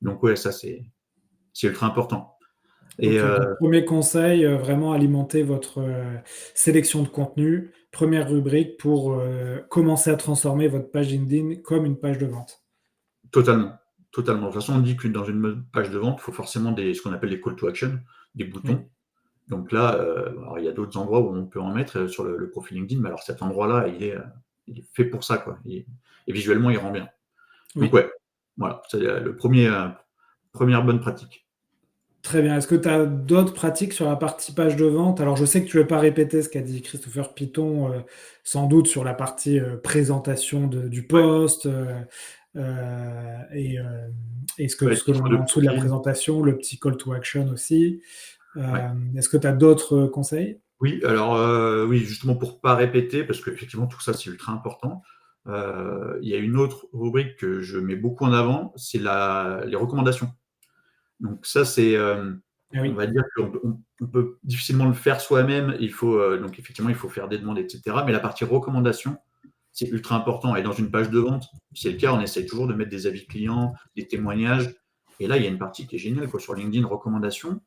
Donc ouais, ça c'est ultra important. Et OK, donc premier conseil, vraiment alimenter votre, sélection de contenu. Première rubrique pour, commencer à transformer votre page LinkedIn comme une page de vente. totalement, totalement. De toute façon, on dit que dans une page de vente, il faut forcément ce qu'on appelle des call to action, des boutons. Oui, Donc là, alors il y a d'autres endroits où on peut en mettre sur le profil LinkedIn, mais alors cet endroit-là, il est fait pour ça, quoi. Et visuellement, il rend bien. Donc oui. ouais, voilà, c'est le première bonne pratique. Très bien. Est-ce que tu as d'autres pratiques sur la partie page de vente? Alors je sais que tu ne veux pas répéter ce qu'a dit Christopher Python, sans doute sur la partie, présentation du Ouais, post, heu et ouais, ce que l'on titre met de en dessous de la profil. présentation, le petit call to action aussi. Ouais. Est-ce que tu as d'autres, conseils? Oui, alors oui, justement pour pas répéter, parce qu'effectivement tout ça c'est ultra important. Il y a une autre rubrique que je mets beaucoup en avant, c'est les recommandations. Donc ça c'est, Ah on oui. va dire qu'on peut difficilement le faire soi-même. Donc effectivement il faut faire des demandes, et cetera. Mais la partie recommandation, c'est ultra important. Et dans une page de vente, si c'est le cas, on essaie toujours de mettre des avis clients, des témoignages. Et là, il y a une partie qui est géniale, quoi, sur LinkedIn, recommandations.